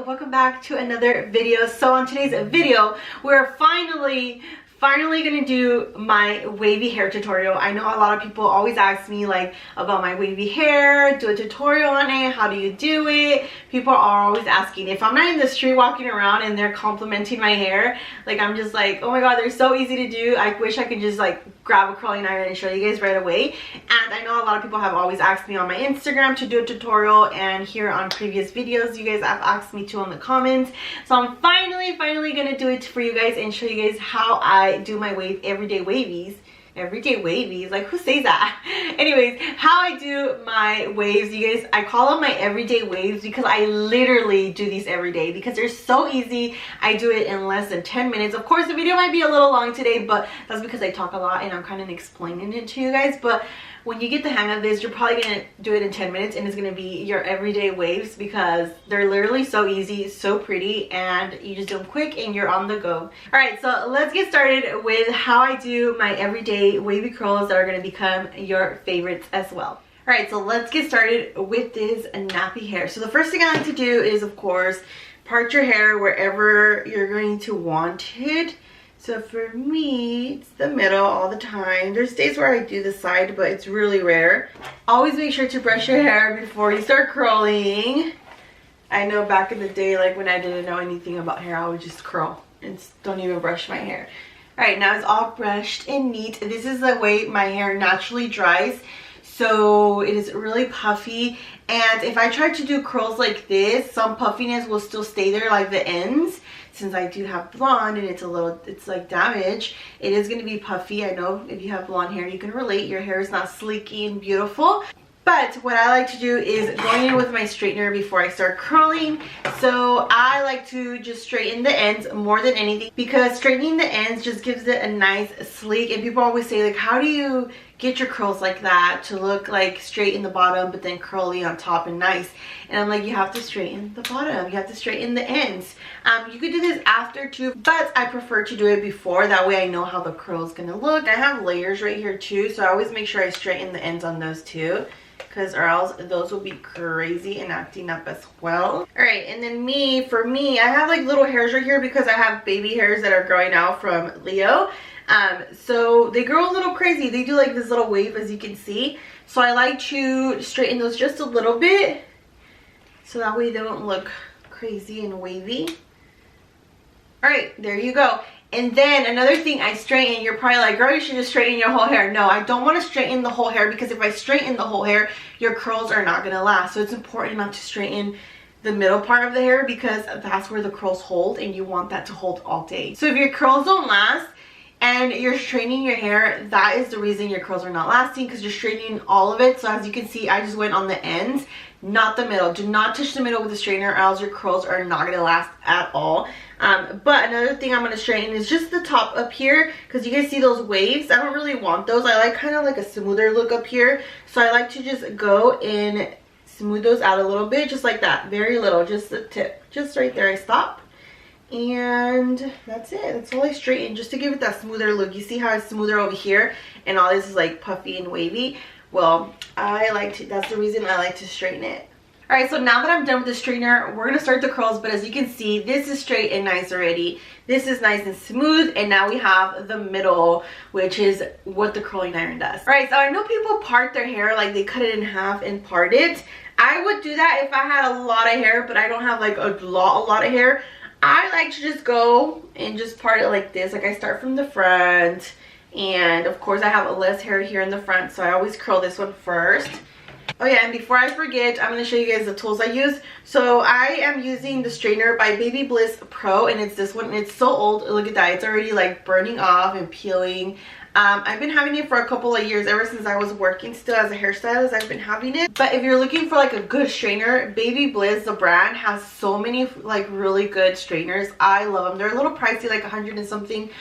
welcome back to another video. So on today's video, we're finally gonna do my wavy hair tutorial. I know a lot of people always ask me like about my wavy hair, do a tutorial on it, how do you do it? People are always asking. If I'm not in the street walking around and they're complimenting my hair, like I'm just like, oh my god, they're so easy to do. I wish I could just like grab a curling iron and show you guys right away. And I know a lot of people have always asked me on my Instagram to do a tutorial, and here on previous videos you guys have asked me to on the comments. So I'm finally gonna do it for you guys and show you guys how I do my everyday wavies, like who says that? Anyways, how I do my waves, you guys, I call them my everyday waves because I literally do these every day because they're so easy. I do it in less than 10 minutes. Of course the video might be a little long today, but that's because I talk a lot and I'm kind of explaining it to you guys. But when you get the hang of this, you're probably gonna do it in 10 minutes and it's gonna be your everyday waves because they're literally so easy, so pretty, and you just do them quick and you're on the go. All right, so let's get started with how I do my everyday wavy curls that are gonna become your favorites as well. All right, so let's get started with this nappy hair. So the first thing I like to do is, of course, part your hair wherever you're going to want it. So for me, it's the middle all the time. There's days where I do the side, but it's really rare. Always make sure to brush your hair before you start curling. I know back in the day, like when I didn't know anything about hair, I would just curl and don't even brush my hair. All right, now it's all brushed and neat. This is the way my hair naturally dries. So it is really puffy. And if I try to do curls like this, some puffiness will still stay there, like the ends. Since I do have blonde and it's like damaged, it is going to be puffy. I know if you have blonde hair, you can relate. Your hair is not sleeky and beautiful. But what I like to do is going in with my straightener before I start curling. So I like to just straighten the ends more than anything because straightening the ends just gives it a nice sleek. And people always say like, how do you get your curls like that to look like straight in the bottom but then curly on top and nice? And I'm like, you have to straighten the bottom, you have to straighten the ends. You could do this after too, but I prefer to do it before. That way I know how the curl is gonna look. I have layers right here too, so I always make sure I straighten the ends on those too, because or else those will be crazy and acting up as well. All right, and then for me, I have like little hairs right here because I have baby hairs that are growing out from Leo. So they grow a little crazy. They do like this little wave, as you can see. So I like to straighten those just a little bit so that way they don't look crazy and wavy. All right, there you go. And then another thing I straighten, you're probably like, girl, you should just straighten your whole hair. No, I don't want to straighten the whole hair because if I straighten the whole hair, your curls are not going to last. So it's important not to straighten the middle part of the hair because that's where the curls hold and you want that to hold all day. So if your curls don't last and you're straightening your hair, that is the reason your curls are not lasting, because you're straightening all of it. So as you can see, I just went on the ends, not the middle. Do not touch the middle with the straightener or else your curls are not going to last at all. But another thing I'm going to straighten is just the top up here, because you guys see those waves. I don't really want those. I like kind of like a smoother look up here. So I like to just go and smooth those out a little bit, just like that. Very little, just the tip. Just right there, I stop. And that's it. That's all I straighten, just to give it that smoother look. You see how it's smoother over here and all this is like puffy and wavy? Well, that's the reason I like to straighten it. All right, so now that I'm done with the straightener, we're gonna start the curls. But as you can see, this is straight and nice already. This is nice and smooth, and now we have the middle, which is what the curling iron does. All right, so I know people part their hair, like they cut it in half and part it. I would do that if I had a lot of hair, but I don't have like a lot of hair. I like to just go and just part it like this. Like I start from the front, and of course I have less hair here in the front, so I always curl this one first. Oh yeah, and before I forget, I'm going to show you guys the tools I use. So I am using the straightener by BLISS Pro, and it's this one, and it's so old. Look at that, it's already like burning off and peeling. I've been having it for a couple of years, ever since I was working still as a hairstylist. I've been having it. But if you're looking for like a good straightener, BLISS, the brand, has so many like really good straighteners. I love them. They're a little pricey, like 100 and something,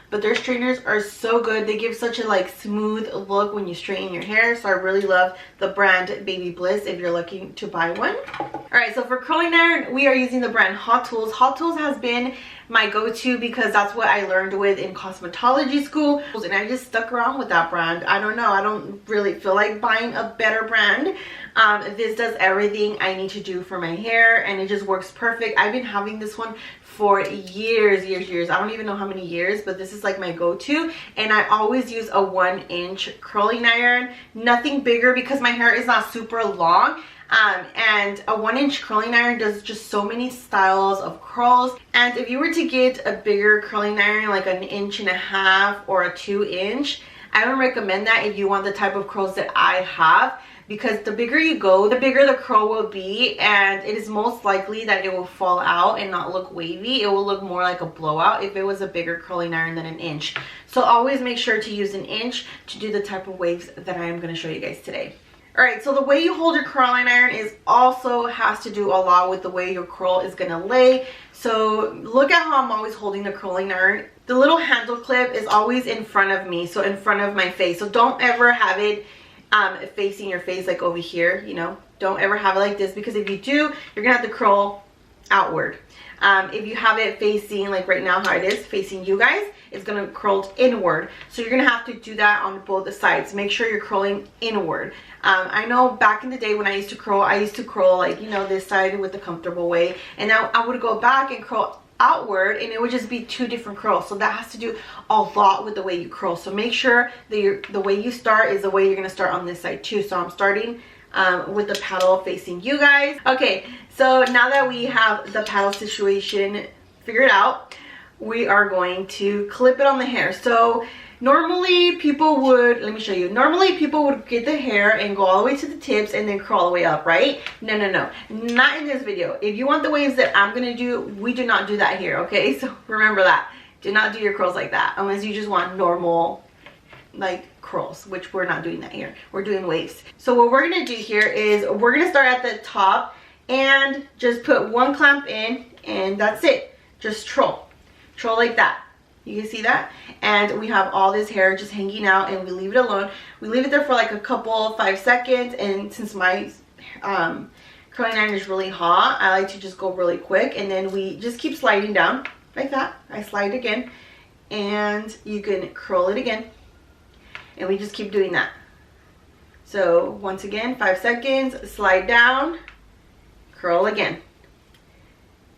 but their straighteners are so good. They give such a like smooth look when you straighten your hair. So I really love the brand BLISS if you're looking to buy one. All right, so for curling iron, we are using the brand Hot Tools. Hot Tools has been my go-to because that's what I learned with in cosmetology school, and I just stuck around with that brand. I don't know, I don't really feel like buying a better brand. This does everything I need to do for my hair, and it just works perfect. I've been having this one for years. I don't even know how many years, but this is like my go-to, and I always use a 1-inch curling iron, nothing bigger because my hair is not super long. And a 1-inch curling iron does just so many styles of curls. And if you were to get a bigger curling iron, like an 1.5 inch or a 2-inch, I don't recommend that if you want the type of curls that I have, because the bigger you go, the bigger the curl will be, and it is most likely that it will fall out and not look wavy. It will look more like a blowout if it was a bigger curling iron than 1 inch. So always make sure to use 1 inch to do the type of waves that I am going to show you guys today. Alright, so the way you hold your curling iron is also has to do a lot with the way your curl is going to lay. So look at how I'm always holding the curling iron. The little handle clip is always in front of me, so in front of my face. So don't ever have it facing your face like over here, you know. Don't ever have it like this, because if you do, you're going to have to curl outward. If you have it facing like right now how it is facing you guys, it's going to curl inward. So you're going to have to do that on both sides. Make sure you're curling inward. I know back in the day when I used to curl like, you know, this side with the comfortable way, and now I would go back and curl outward, and it would just be 2 different curls. So that has to do a lot with the way you curl. So make sure that the way you start is the way you're going to start on this side too. So I'm starting with the paddle facing you guys. Okay, so now that we have the paddle situation figured out, we are going to clip it on the hair. So normally people would, let me show you, normally people would get the hair and go all the way to the tips and then curl all the way up, right? No, not in this video. If you want the waves that I'm gonna do, we do not do that here, okay? So remember that. Do not do your curls like that unless you just want normal like curls, which we're not doing that here. We're doing waves. So what we're gonna do here is we're gonna start at the top and just put 1 clamp in, and that's it. Just troll like that. You can see that, and we have all this hair just hanging out, and we leave it alone. We leave it there for like a couple 5 seconds, and since my curling iron is really hot, I like to just go really quick, and then we just keep sliding down like that. I slide again, and you can curl it again, and we just keep doing that. So once again, 5 seconds, slide down, curl again.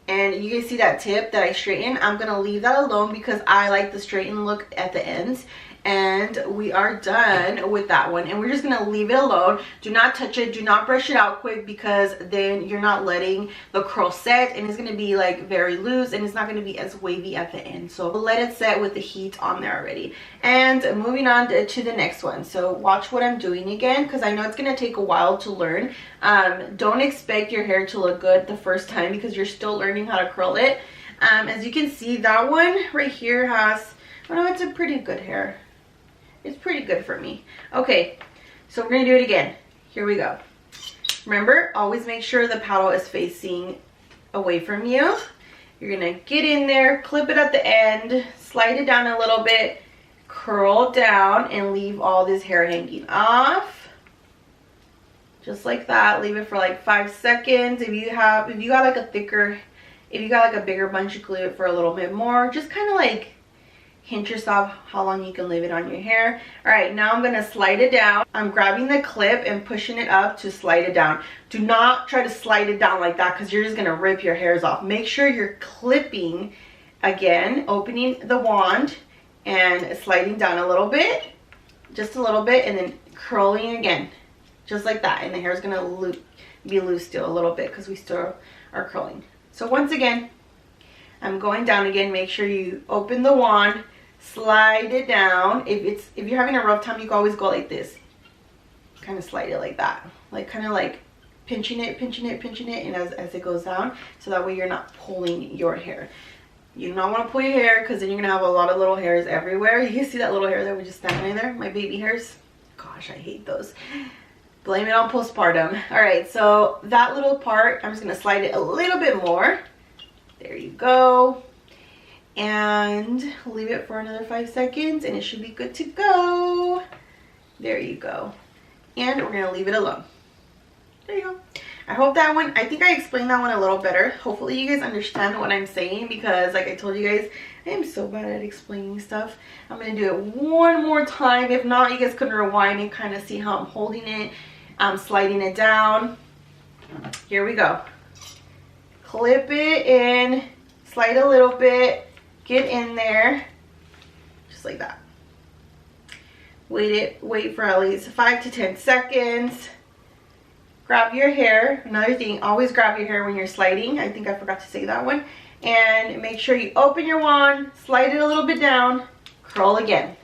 And you can see that tip that I straighten. I'm going to leave that alone because I like the straightened look at the ends. And we are done with that one. And we're just going to leave it alone. Do not touch it. Do not brush it out quick, because then you're not letting the curl set. And it's going to be like very loose, and it's not going to be as wavy at the end. So let it set with the heat on there already. And moving on to the next one. So watch what I'm doing again, because I know it's going to take a while to learn. Don't expect your hair to look good the first time, because you're still learning how to curl it. As you can see, that one right here has, oh no, it's a pretty good hair. It's pretty good for me. Okay, so we're gonna do it again. Here we go. Remember, always make sure the paddle is facing away from you. You're gonna get in there, clip it at the end, slide it down a little bit, curl down, and leave all this hair hanging off. Just like that. Leave it for like 5 seconds. If you got like a bigger bunch, you glue it for a little bit more. Just kind of like hint yourself how long you can leave it on your hair. All right, now I'm gonna slide it down. I'm grabbing the clip and pushing it up to slide it down. Do not try to slide it down like that, because you're just gonna rip your hairs off. Make sure you're clipping again, opening the wand and sliding down a little bit, just a little bit, and then curling again, just like that. And the hair is gonna be loose still a little bit, because we still are curling. So once again, I'm going down again. Make sure you open the wand, slide it down. If you're having a rough time, you can always go like this. Kind of slide it like that. Like kind of like pinching it, and as it goes down, so that way you're not pulling your hair. You do not want to pull your hair, because then you're gonna have a lot of little hairs everywhere. You can see that little hair that was just standing there, my baby hairs. Gosh, I hate those. Blame it on postpartum. All right, so that little part, I'm just gonna slide it a little bit more. There you go. And leave it for another 5 seconds, and it should be good to go. There you go. And we're gonna leave it alone. There you go. I hope that one, I think I explained that one a little better. Hopefully you guys understand what I'm saying, because like I told you guys, I am so bad at explaining stuff. I'm going to do it one more time. If not, you guys can rewind and kind of see how I'm holding it. I'm sliding it down. Here we go. Clip it in, slide a little bit, get in there, just like that. Wait for at least 5 to 10 seconds. Grab your hair. Another thing, always grab your hair when you're sliding. I think I forgot to say that one. And make sure you open your wand, slide it a little bit down, curl again.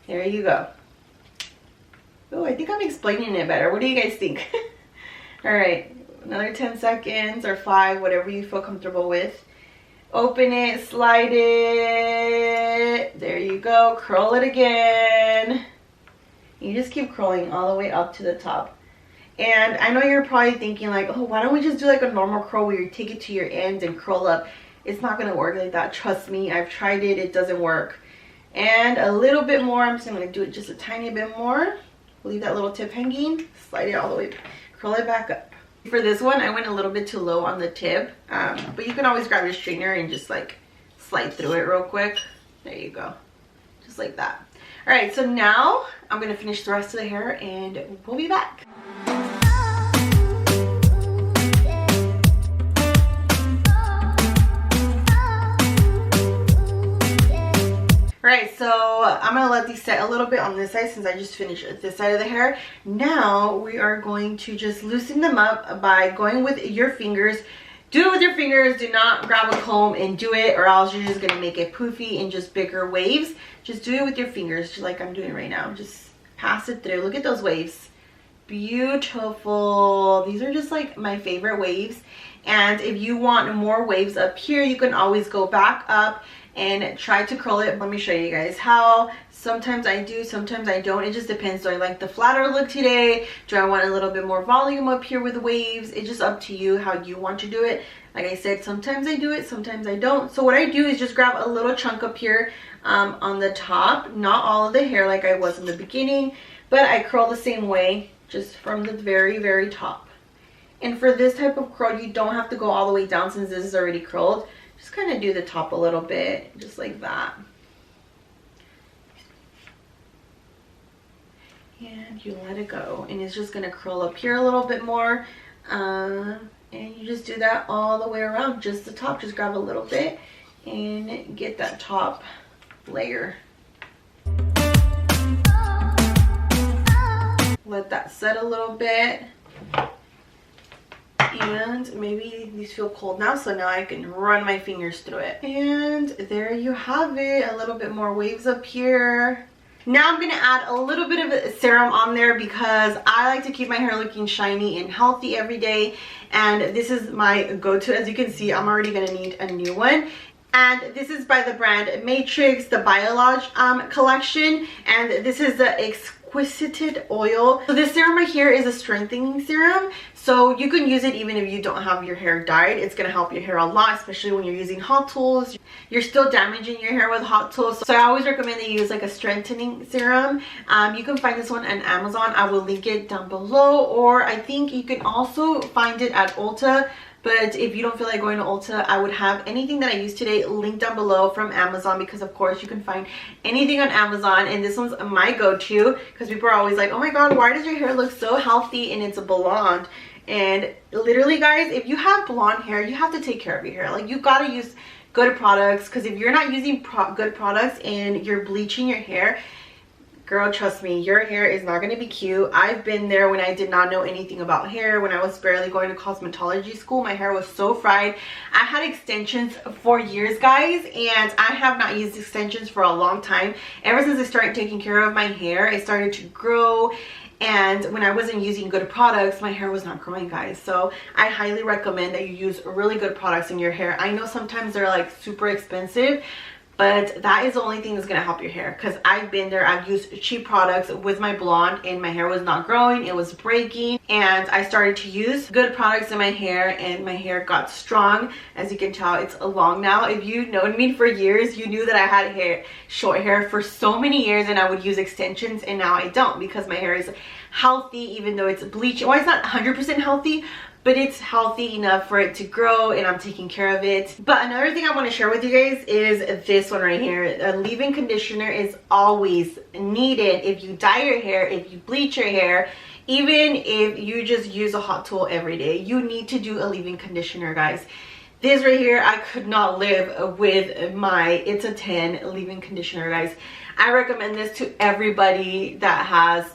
There you go. Oh, I think I'm explaining it better. What do you guys think? All right, another 10 seconds or 5, whatever you feel comfortable with. Open it, slide it. There you go. Curl it again. You just keep curling all the way up to the top. And I know you're probably thinking like, oh, why don't we just do like a normal curl where you take it to your ends and curl up? It's not going to work like that. Trust me, I've tried it. It doesn't work. And a little bit more. I'm just going to do it just a tiny bit more. Leave that little tip hanging. Slide it all the way. Curl it back up. For this one, I went a little bit too low on the tip. But you can always grab your straightener and just like slide through it real quick. There you go. Just like that. All right, so now I'm going to finish the rest of the hair and we'll be back. Alright, so I'm going to let these set a little bit on this side since I just finished this side of the hair. Now we are going to just loosen them up by going with your fingers. Do it with your fingers. Do not grab a comb and do it, or else you're just going to make it poofy and just bigger waves. Just do it with your fingers, just like I'm doing right now. Just pass it through. Look at those waves. Beautiful. These are just like my favorite waves. And if you want more waves up here, you can always go back up and try to curl it. Let me show you guys how. Sometimes I do, sometimes I don't. It just depends. Do I like the flatter look today? Do I want a little bit more volume up here with the waves? It's just up to you how you want to do it. Like I said, sometimes I do it, sometimes I don't. So what I do is just grab a little chunk up here on the top. Not all of the hair like I was in the beginning, but I curl the same way, just from the very, very top. And for this type of curl, you don't have to go all the way down since this is already curled. Just kind of do the top a little bit, just like that. And you let it go. And it's just going to curl up here a little bit more. And you just do that all the way around, just the top. Just grab a little bit and get that top layer. Let that set a little bit. And maybe these feel cold now, so now I can run my fingers through it. And there you have it. A little bit more waves up here. Now I'm going to add a little bit of serum on there because I like to keep my hair looking shiny and healthy every day. And this is my go-to. As you can see, I'm already going to need a new one. And this is by the brand Matrix, the Biolage collection. And this is the Exquisite Oil. So this serum right here is a strengthening serum. So you can use it even if you don't have your hair dyed. It's going to help your hair a lot, especially when you're using hot tools. You're still damaging your hair with hot tools. So I always recommend that you use like a strengthening serum. You can find this one on Amazon. I will link it down below. Or I think you can also find it at Ulta. But if you don't feel like going to Ulta, I would have anything that I used today linked down below from Amazon, because of course you can find anything on Amazon. And this one's my go-to because people are always like, oh my god, why does your hair look so healthy and it's a blonde? And literally guys, if you have blonde hair, you have to take care of your hair. Like, you gotta use good products, because if you're not using good products and you're bleaching your hair, girl, trust me, your hair is not going to be cute. I've been there when I did not know anything about hair. When I was barely going to cosmetology school, my hair was so fried. I had extensions for years, guys, and I have not used extensions for a long time. Ever since I started taking care of my hair, it started to grow. And when I wasn't using good products, my hair was not growing, guys. So I highly recommend that you use really good products in your hair. I know sometimes they're like super expensive, but that is the only thing that's going to help your hair, because I've been there. I've used cheap products with my blonde and my hair was not growing. It was breaking. And I started to use good products in my hair and my hair got strong. As you can tell, it's long now. If you've known me for years, you knew that I had short hair for so many years and I would use extensions, and now I don't, because my hair is healthy even though it's bleaching. Well, it's not 100% healthy, but it's healthy enough for it to grow and I'm taking care of it. But another thing I want to share with you guys is this one right here. A leave-in conditioner is always needed if you dye your hair, if you bleach your hair, even if you just use a hot tool every day. You need to do a leave-in conditioner, guys. This right here, I could not live with my It's a 10 leave-in conditioner, guys. I recommend this to everybody that has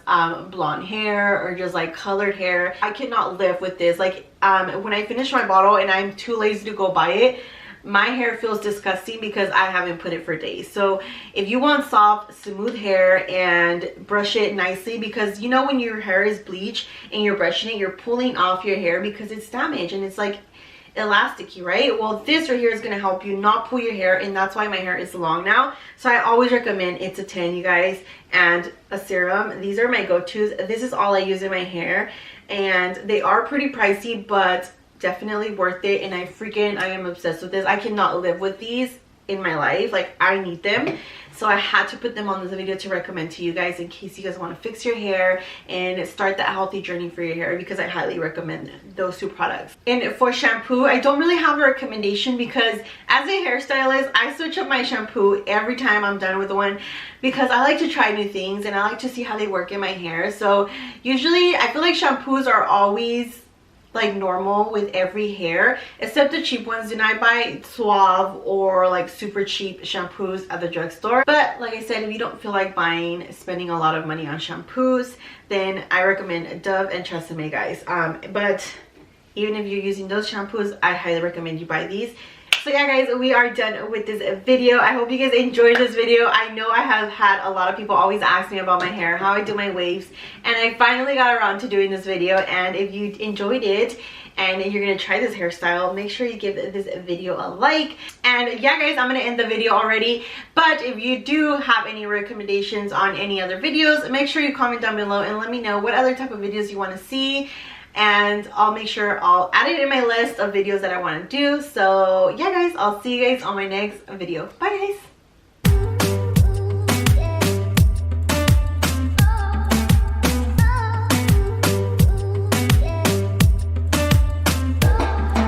blonde hair or just like colored hair. I cannot live with this. Like when I finish my bottle and I'm too lazy to go buy it, my hair feels disgusting because I haven't put it for days. So if you want soft, smooth hair and brush it nicely, because you know when your hair is bleached and you're brushing it, you're pulling off your hair because it's damaged and it's like elasticy, right? Well, this right here is going to help you not pull your hair, and that's why my hair is long now. So I always recommend It's a 10, you guys, and a serum. These are my go-tos. This is all I use in my hair, and they are pretty pricey, but definitely worth it. And I am obsessed with this. I cannot live with these in my life. Like, I need them, so I had to put them on this video to recommend to you guys in case you guys want to fix your hair and start that healthy journey for your hair, because I highly recommend those two products. And for shampoo, I don't really have a recommendation because as a hairstylist, I switch up my shampoo every time I'm done with one because I like to try new things and I like to see how they work in my hair. So usually I feel like shampoos are always like normal with every hair, except the cheap ones. And I buy Suave or like super cheap shampoos at the drugstore. But like I said, if you don't feel like spending a lot of money on shampoos, then I recommend Dove and Tresemme, guys. But even if you're using those shampoos, I highly recommend you buy these. So yeah, guys, we are done with this video. I hope you guys enjoyed this video. I know I have had a lot of people always ask me about my hair, how I do my waves, and I finally got around to doing this video. And if you enjoyed it and you're gonna try this hairstyle, make sure you give this video a like. And yeah, guys, I'm gonna end the video already, but if you do have any recommendations on any other videos, make sure you comment down below and let me know what other type of videos you want to see, and I'll make sure I'll add it in my list of videos that I want to do. So yeah, guys, I'll see you guys on my next video. Bye, guys.